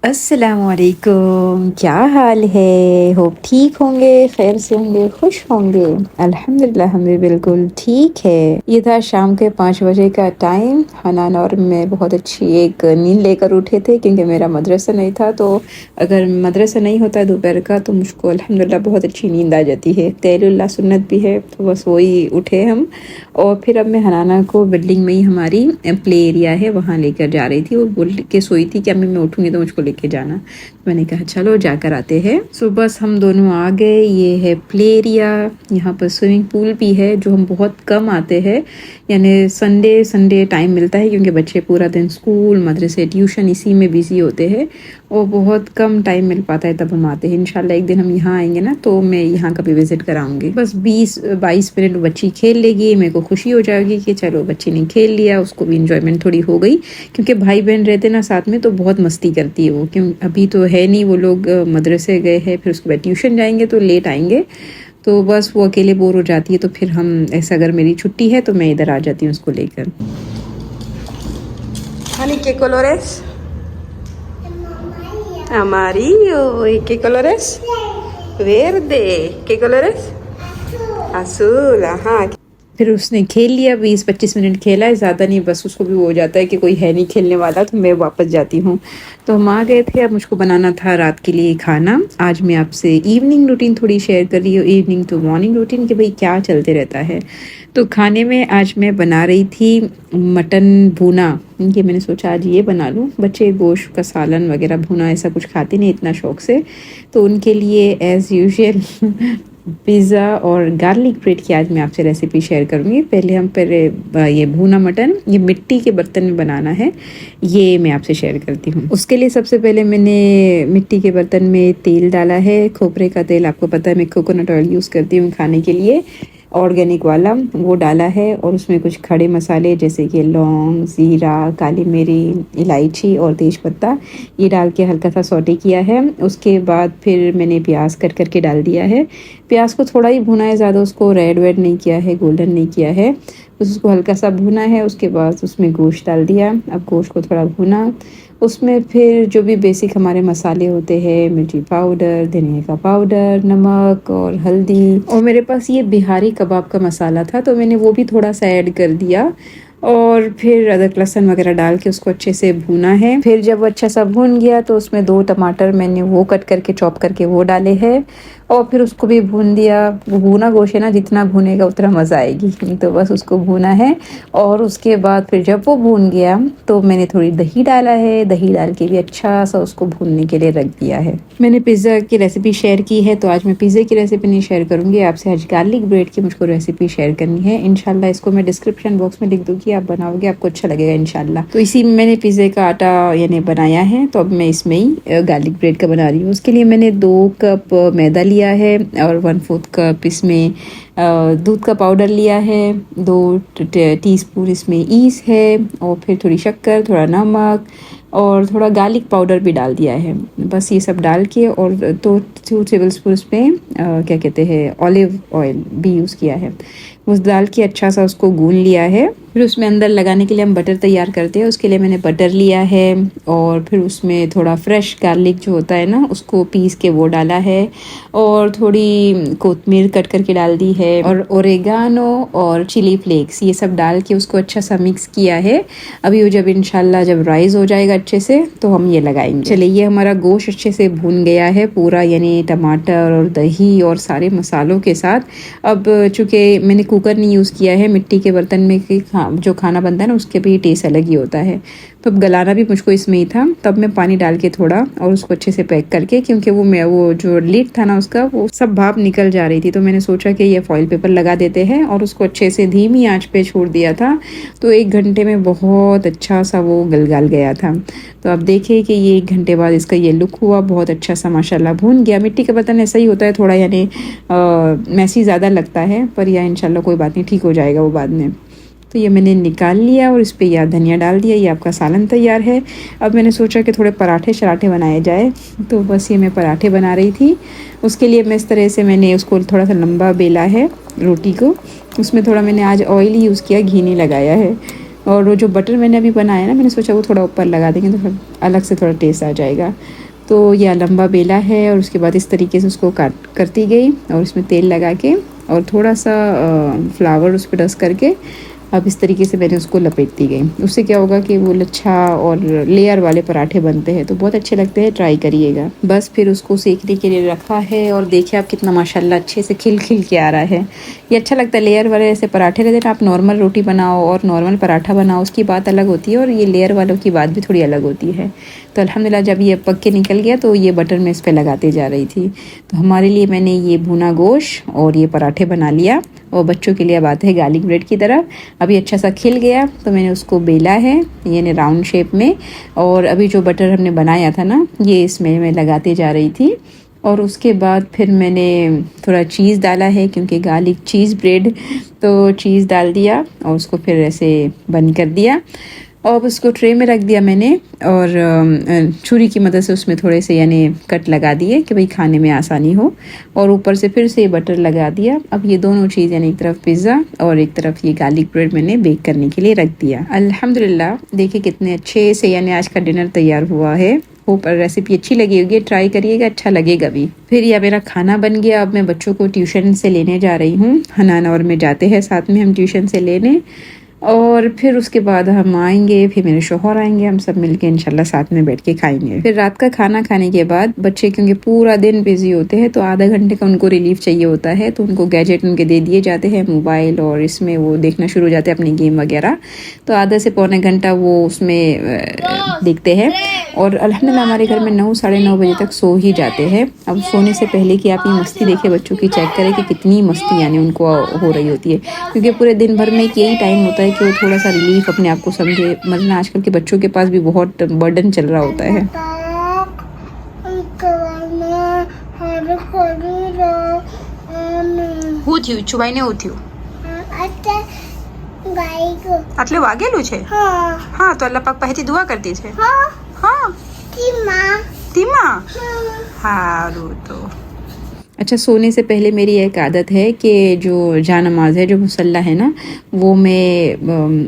अस्सलामुअलैकुम, क्या हाल है? होप ठीक होंगे, खैर से होंगे, खुश होंगे। अल्हम्दुलिल्लाह हम भी बिल्कुल ठीक है। ये था शाम के 5 बजे का टाइम। हनान और मैं बहुत अच्छी एक नींद लेकर उठे थे क्योंकि मेरा मदरसा नहीं था, तो अगर मदरसा नहीं होता दोपहर का तो मुझको अल्हम्दुलिल्लाह बहुत अच्छी नींद आ जाती है। तैलुल्लाह सुन्नत भी है, तो बस वही उठे हम। और फिर अब मैं हनाना को बिल्डिंग में ही हमारी प्ले एरिया है वहाँ लेकर जा रही थी। वो बोल के सोई थी कि अम्मी मैं उठूंगी तो मुझको लेके जाना। मैंने कहा चलो जाकर आते हैं। सो बस हम दोनों आ गए। ये है प्ले एरिया। यहाँ पर स्विमिंग पूल भी है जो हम बहुत कम आते हैं, यानी संडे संडे टाइम मिलता है क्योंकि बच्चे पूरा दिन स्कूल मदरसे ट्यूशन इसी में बिजी होते हैं और बहुत कम टाइम मिल पाता है, तब हम आते हैं। इंशाल्लाह एक दिन हम यहाँ आएंगे ना तो मैं यहाँ का भी विजिट कराऊंगी। बस 20-22 मिनट बच्ची खेल लेगी, मेरे को खुशी हो जाएगी कि चलो बच्ची ने खेल लिया, उसको भी इंजॉयमेंट थोड़ी हो गई। क्योंकि भाई बहन रहते ना साथ में तो बहुत मस्ती करती है वो। क्यों अभी तो है नहीं, वो लोग मदरसे गए हैं, फिर उसके बाद ट्यूशन जाएंगे तो लेट आएंगे, तो बस वो अकेले बोर हो जाती है। तो फिर हम ऐसा, अगर मेरी छुट्टी है तो मैं इधर आ जाती हूँ उसको लेकर। Honey, ¿qué color es? Amarillo. ¿Y qué color es? Verde. ¿Qué color es? Azul, ajá। फिर उसने खेल लिया, 20-25 मिनट खेला है, ज़्यादा नहीं, बस उसको भी हो जाता है कि कोई है नहीं खेलने वाला तो मैं वापस जाती हूँ। तो हम आ गए थे। अब मुझको बनाना था रात के लिए खाना। आज मैं आपसे इवनिंग रूटीन थोड़ी शेयर कर रही हूँ, इवनिंग टू मॉर्निंग रूटीन, कि भाई क्या चलते रहता है। तो खाने में आज मैं बना रही थी मटन भुना। ये मैंने सोचा आज ये बना लूँ। बच्चे गोश्त का सालन वगैरह भुना ऐसा कुछ खाते नहीं इतना शौक से, तो उनके लिए एज़ यूजुअल पिज़्ज़ा और गार्लिक ब्रेड की आज मैं आपसे रेसिपी शेयर करूँगी। पहले हम ये भुना मटन ये मिट्टी के बर्तन में बनाना है, ये मैं आपसे शेयर करती हूँ। उसके लिए सबसे पहले मैंने मिट्टी के बर्तन में तेल डाला है, खोपरे का तेल। आपको पता है मैं कोकोनट ऑयल यूज़ करती हूँ खाने के लिए, ऑर्गेनिक वाला, वो डाला है। और उसमें कुछ खड़े मसाले जैसे कि लौंग, ज़ीरा, काली मिरी, इलायची और तेज़पत्ता, ये डाल के हल्का सा सौटे किया है। उसके बाद फिर मैंने प्याज कट करके डाल दिया है। प्याज को थोड़ा ही भुना है, ज़्यादा उसको रेड वेड नहीं किया है, गोल्डन नहीं किया है, बस उसको हल्का सा भुना है। उसके बाद उसमें गोश्त डाल दिया। अब गोश्त को थोड़ा भुना, उसमें फिर जो भी बेसिक हमारे मसाले होते हैं, मिर्ची पाउडर, धनिया का पाउडर, नमक और हल्दी, और मेरे पास ये बिहारी कबाब का मसाला था तो मैंने वो भी थोड़ा सा ऐड कर दिया। और फिर अदरक लहसुन वगैरह डाल के उसको अच्छे से भुना है। फिर जब अच्छा सा भुन गया तो उसमें 2 टमाटर मैंने वो कट करके चॉप करके वो डाले हैं, और फिर उसको भी भून दिया। वो भुना गोश्त है ना, जितना भुनेगा उतना मज़ा आएगी, तो बस उसको भुना है। और उसके बाद फिर जब वो भून गया तो मैंने थोड़ी दही डाला है, दही डाल के भी अच्छा सा उसको भूनने के लिए रख दिया है। मैंने पिज़्ज़ा की रेसिपी शेयर की है, तो आज मैं पिज़्ज़ा की रेसिपी नहीं शेयर करूँगी आपसे, आज गार्लिक ब्रेड की मुझको रेसिपी शेयर करनी है। इंशाल्लाह इसको मैं डिस्क्रिप्शन बॉक्स में लिख दूँगी, आप बनाओगे आपको अच्छा लगेगा इंशाल्लाह। तो इसी में मैंने पिज़्ज़े का आटा यानी बनाया है, तो अब मैं इसमें ही गार्लिक ब्रेड का बना रही हूँ। उसके लिए मैंने 2 कप मैदा लिया है और 1/4 कप इसमें दूध का पाउडर लिया है, 2 टीस्पून इसमें ईस्ट है, और फिर थोड़ी शक्कर, थोड़ा नमक और थोड़ा गार्लिक पाउडर भी डाल दिया है। बस ये सब डाल के, और 2 टेबल स्पून इसमें क्या कहते हैं ऑलिव ऑयल भी यूज़ किया है। उस डाल के अच्छा सा उसको गून लिया है। फिर उसमें अंदर लगाने के लिए हम बटर तैयार करते हैं। उसके लिए मैंने बटर लिया है, और फिर उसमें थोड़ा फ्रेश गार्लिक जो होता है ना उसको पीस के वो डाला है, और थोड़ी कोतमीर कट करके डाल दी है, और ओरेगानो और चिली फ्लेक्स ये सब डाल के उसको अच्छा सा मिक्स किया है। अभी वो जब इंशाल्लाह जब राइस हो जाएगा अच्छे से तो हम ये लगाएंगे। चलिए, ये हमारा गोश्त अच्छे से भून गया है पूरा, यानी टमाटर और दही और सारे मसालों के साथ। अब चूँकि मैंने कुकर नहीं यूज़ किया है, मिट्टी के बर्तन में जो खाना बनता है ना उसके भी टेस्ट अलग ही होता है, तो अब गलाना भी मुझको इसमें ही था। तब मैं पानी डाल के थोड़ा और उसको अच्छे से पैक करके, क्योंकि वो जो लिड था ना उसका वो सब भाप निकल जा रही थी, तो मैंने सोचा कि ये फॉइल पेपर लगा देते हैं, और उसको अच्छे से धीमी आंच पे छोड़ दिया था। तो 1 घंटे में बहुत अच्छा सा वो गल गया था। तो अब देखिए कि ये 1 घंटे बाद इसका ये लुक हुआ, बहुत अच्छा सा माशाल्लाह भून गया। मिट्टी का बर्तन ऐसा ही होता है, थोड़ा यानी मैसी ज़्यादा लगता है, पर यह इंशाल्लाह कोई बात नहीं, ठीक हो जाएगा वो बाद में। तो ये मैंने निकाल लिया और इस पर यह धनिया डाल दिया। ये आपका सालन तैयार है। अब मैंने सोचा कि थोड़े पराठे शराठे बनाए जाए, तो बस ये मैं पराठे बना रही थी। उसके लिए मैं इस तरह से मैंने उसको थोड़ा सा लंबा बेला है रोटी को, उसमें थोड़ा मैंने आज ऑयल यूज़ किया, घी नहीं लगाया है। और वो जो बटर मैंने अभी बनाया ना, मैंने सोचा वो थोड़ा ऊपर लगा देंगे तो अलग से थोड़ा टेस्ट आ जाएगा। तो यह लंबा बेला है और उसके बाद इस तरीके से उसको काट करती गई और इसमें तेल लगा के और थोड़ा सा फ्लावर उस पर डस्ट करके अब इस तरीके से मैंने उसको लपेटती गई। उससे क्या होगा कि वो लच्छा और लेयर वाले पराठे बनते हैं तो बहुत अच्छे लगते हैं, ट्राई करिएगा। बस फिर उसको सेकने के लिए रखा है और देखिए आप कितना माशाल्लाह अच्छे से खिल खिल के आ रहा है। ये अच्छा लगता है, लेयर वाले ऐसे पराठे रहते हैं। आप नॉर्मल रोटी बनाओ और नॉर्मल पराठा बनाओ, उसकी बात अलग होती है और ये लेयर वालों की बात भी थोड़ी अलग होती है। तो अल्हम्दुलिल्लाह जब ये पक के निकल गया तो ये बटर मैं इस पर लगाते जा रही थी। तो हमारे लिए मैंने ये भुना गोश्त और ये पराठे बना लिया और बच्चों के लिए अब आते हैं गार्लिक ब्रेड की तरफ। अभी अच्छा सा खिल गया तो मैंने उसको बेला है यानी राउंड शेप में, और अभी जो बटर हमने बनाया था ना ये इसमें मैं लगाते जा रही थी। और उसके बाद फिर मैंने थोड़ा चीज़ डाला है क्योंकि गार्लिक चीज़ ब्रेड, तो चीज़ डाल दिया और उसको फिर ऐसे बंद कर दिया और उसको ट्रे में रख दिया मैंने और छुरी की मदद से उसमें थोड़े से यानी कट लगा दिए कि भाई खाने में आसानी हो, और ऊपर से फिर से बटर लगा दिया। अब ये दोनों चीज़ यानी एक तरफ पिज़्ज़ा और एक तरफ ये गार्लिक ब्रेड मैंने बेक करने के लिए रख दिया। अल्हम्दुलिल्लाह देखिए कितने अच्छे से यानी आज का डिनर तैयार हुआ है। होप रेसिपी अच्छी लगी होगी, ट्राई करिएगा, अच्छा लगेगा भी। फिर यह मेरा खाना बन गया। अब मैं बच्चों को ट्यूशन से लेने जा रही हूँ, हनान और मैं जाते हैं साथ में हम ट्यूशन से लेने, और फिर उसके बाद हम आएंगे, फिर मेरे शौहर आएंगे, हम सब मिलके इंशाल्लाह साथ में बैठ के खाएंगे। फिर रात का खाना खाने के बाद बच्चे क्योंकि पूरा दिन बिजी होते हैं तो आधा घंटे का उनको रिलीफ चाहिए होता है, तो उनको गैजेट उनके दे दिए जाते हैं, मोबाइल, और इसमें वो देखना शुरू हो जाते हैं अपनी गेम वगैरह। तो आधा से पौने घंटा वो उसमें देखते हैं और अल्हम्दुलिल्लाह हमारे घर में 9 साढ़े 9 बजे तक सो ही जाते हैं। अब सोने से पहले कि आप ये मस्ती देखें बच्चों की, चेक करें कि कितनी मस्ती यानी उनको हो रही होती है, क्योंकि पूरे दिन भर में यही टाइम होता है कि वो थोड़ा सा रिलीफ अपने आप को समझे। मतलब आजकल के बच्चों के पास भी बहुत बर्डन चल रहा होता है। આટલે વાગેલું છે? હા તો અલ્લાહ પાક પાસેથી દુઆ કરતી છે? હા ધીમા હારું। તો अच्छा, सोने से पहले मेरी एक आदत है कि जो जा नमाज है, जो मुसल्ला है ना, वो मैं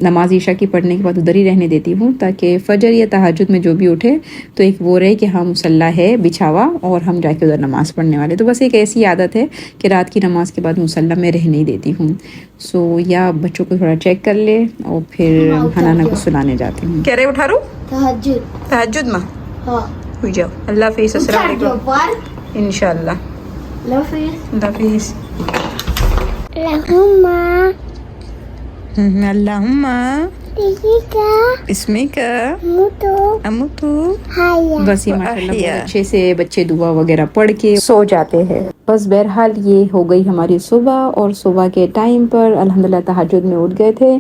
नमाज ईशा की पढ़ने के बाद उधर ही रहने देती हूँ ताकि फजर या तहज्जुद में जो भी उठे तो एक वो रहे कि हाँ मुसल्ला है बिछावा और हम जाके उधर नमाज़ पढ़ने वाले। तो बस एक ऐसी आदत है कि रात की नमाज के बाद मुसल्ला में रहने ही देती हूँ। सो या बच्चों को थोड़ा चेक कर ले और फिर हनाना को सुनाने जाती हूँ। कह रहे उठा रू तहज्जुद में? हाँ हुई जाओ। अल्लाह हाफिज़, अस्सलाम वालेकुम, इंशाल्लाह हाफिज़। अल्लाहुम्मा इसमें का अमुतु। बस ये माशाल्लाह बहुत अच्छे से बच्चे दुआ वगैरह पढ़ के सो जाते हैं। बस बहरहाल ये हो गई हमारी सुबह, और सुबह के टाइम पर अल्हम्दुलिल्लाह तहज्जुद में उठ गए थे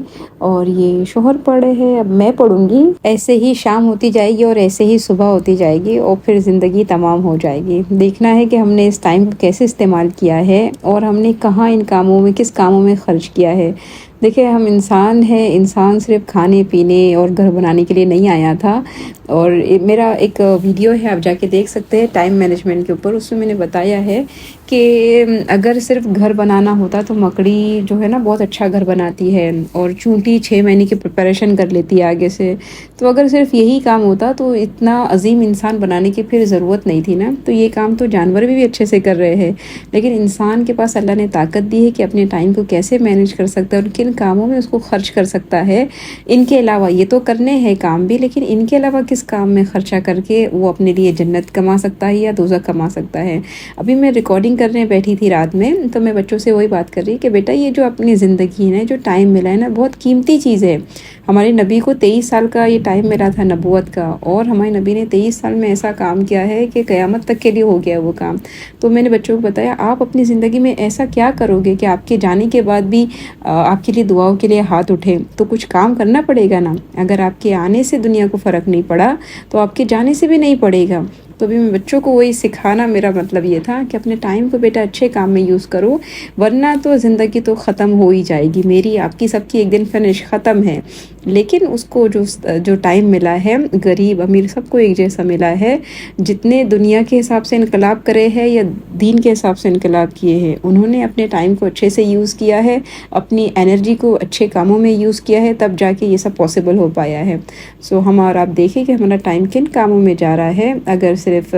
और ये शोहर पढ़े हैं, अब मैं पढ़ूंगी। ऐसे ही शाम होती जाएगी और ऐसे ही सुबह होती जाएगी और फिर ज़िंदगी तमाम हो जाएगी। देखना है कि हमने इस टाइम को कैसे इस्तेमाल किया है और हमने कहाँ इन कामों में, किस कामों में खर्च किया है। देखिए हम इंसान हैं, इंसान सिर्फ खाने पीने और घर बनाने के लिए नहीं आया था। और मेरा एक वीडियो है, आप जाके देख सकते हैं टाइम मैनेजमेंट के ऊपर, उसमें मैंने बताया है कि अगर सिर्फ घर बनाना होता तो मकड़ी जो है ना बहुत अच्छा घर बनाती है और चूंटी 6 महीने की प्रिपरेशन कर लेती है आगे से। तो अगर सिर्फ यही काम होता तो इतना अजीम इंसान बनाने की फिर ज़रूरत नहीं थी ना। तो ये काम तो जानवर भी अच्छे से कर रहे हैं, लेकिन इंसान के पास अल्लाह ने ताकत दी है कि अपने टाइम को कैसे मैनेज कर सकता है और किन कामों में उसको खर्च कर सकता है। इनके अलावा ये तो करने हैं काम भी, लेकिन इनके अलावा किस काम में खर्चा करके वो अपने लिए जन्नत कमा सकता है या दोज़ख कमा सकता है। अभी मैं रिकॉर्डिंग करने बैठी थी रात में, तो मैं बच्चों से वही बात कर रही कि बेटा ये जो अपनी ज़िंदगी है, जो टाइम मिला है ना, बहुत कीमती चीज़ है। हमारे नबी को 23 साल का ये टाइम मिला था नबूवत का, और हमारे नबी ने 23 साल में ऐसा काम किया है कि क़यामत तक के लिए हो गया वो काम। तो मैंने बच्चों को बताया आप अपनी ज़िंदगी में ऐसा क्या करोगे कि आपके जाने के बाद भी आपके लिए दुआओं के लिए हाथ उठे। तो कुछ काम करना पड़ेगा ना। अगर आपके आने से दुनिया को फ़र्क नहीं पड़ा तो आपके जाने से भी नहीं पड़ेगा। तो अभी मैं बच्चों को वही सिखाना, मेरा मतलब ये था कि अपने टाइम को बेटा अच्छे काम में यूज़ करो, वरना तो ज़िंदगी तो ख़त्म हो ही जाएगी। मेरी आपकी सबकी एक दिन फिनिश ख़त्म है, लेकिन उसको जो टाइम मिला है, गरीब अमीर सबको एक जैसा मिला है। जितने दुनिया के हिसाब से इनकलाब करे हैं या दीन के हिसाब से इनकलाब किए हैं, उन्होंने अपने टाइम को अच्छे से यूज़ किया है, अपनी एनर्जी को अच्छे कामों में यूज़ किया है, तब जाके ये सब पॉसिबल हो पाया है। सो हम और आप देखें कि हमारा टाइम किन कामों में जा रहा है। अगर सिर्फ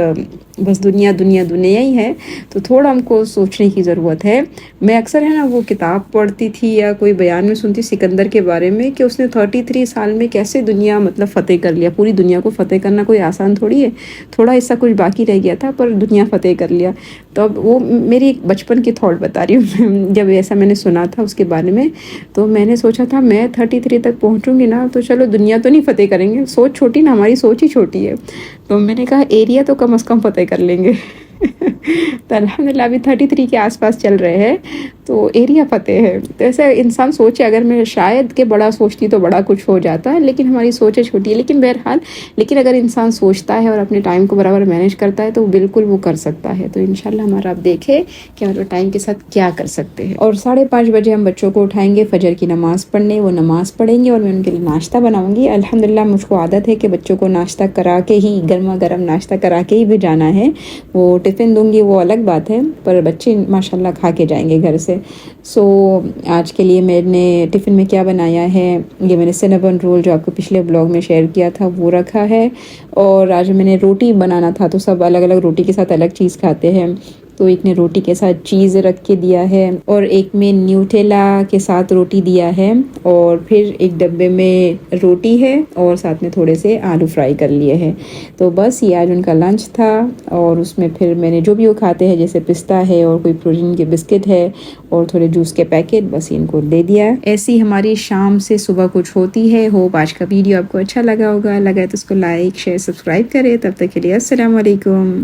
बस दुनिया दुनिया दुनिया ही है तो थोड़ा हमको सोचने की ज़रूरत है। मैं अक्सर है ना वो किताब पढ़ती थी या कोई बयान में सुनती सिकंदर के बारे में कि उसने 33 साल में कैसे दुनिया मतलब फ़तेह कर लिया। पूरी दुनिया को फ़तेह करना कोई आसान थोड़ी है, थोड़ा हिस्सा कुछ बाकी रह गया था पर दुनिया फ़तेह कर लिया। तो अब वो मेरी एक बचपन की थॉट बता रही हूँ जब ऐसा मैंने सुना था उसके बारे में, तो मैंने सोचा था मैं 33 तक पहुँचूँगी ना तो चलो दुनिया तो नहीं फ़तेह करेंगे, सोच छोटी ना, हमारी सोच ही छोटी है। तो मैंने कहा एरिया तो कम से कम फ़तेह कर लेंगे तो अल्हम्दुलिल्लाह अभी 33 के आसपास चल रहे हैं, तो एरिया फ़तेह है। तो ऐसे इंसान सोचे, अगर मैं शायद के बड़ा सोचती तो बड़ा कुछ हो जाता है, लेकिन हमारी सोचें छोटी है। लेकिन बहरहाल, लेकिन अगर इंसान सोचता है और अपने टाइम को बराबर मैनेज करता है तो बिल्कुल वो कर सकता है। तो इंशाल्लाह हमारा आप देखें कि हम टाइम के साथ क्या कर सकते हैं। और 5:30 बजे हम बच्चों को उठाएंगे फजर की नमाज़ पढ़ने, वो नमाज़ पढ़ेंगे और मैं उनके लिए नाश्ता बनाऊँगी। अल्हम्दुलिल्लाह मुझको आदत है कि बच्चों को नाश्ता करा के ही, गर्मा गर्म नाश्ता करा के ही भी जाना है। वो टिफ़िन दूँगी वो अलग बात है, पर बच्चे माशाल्लाह खा के जाएंगे घर से। सो आज के लिए मैंने टिफ़िन में क्या बनाया है, ये मैंने सिनेमन रोल जो आपको पिछले ब्लॉग में शेयर किया था वो रखा है। और आज मैंने रोटी बनाना था, तो सब अलग अलग रोटी के साथ अलग चीज़ खाते हैं, तो एक ने रोटी के साथ चीज़ रख के दिया है और एक में न्यूटेला के साथ रोटी दिया है, और फिर एक डब्बे में रोटी है और साथ में थोड़े से आलू फ्राई कर लिए हैं। तो बस ये आज उनका लंच था। और उसमें फिर मैंने जो भी वो खाते हैं जैसे पिस्ता है और कोई प्रोटीन के बिस्किट है और थोड़े जूस के पैकेट, बस इनको दे दिया। ऐसी हमारी शाम से सुबह कुछ होती है। होप आज का वीडियो आपको अच्छा लगा होगा, लगा तो उसको लाइक शेयर सब्सक्राइब करें। तब तक के लिए अस्सलाम वालेकुम।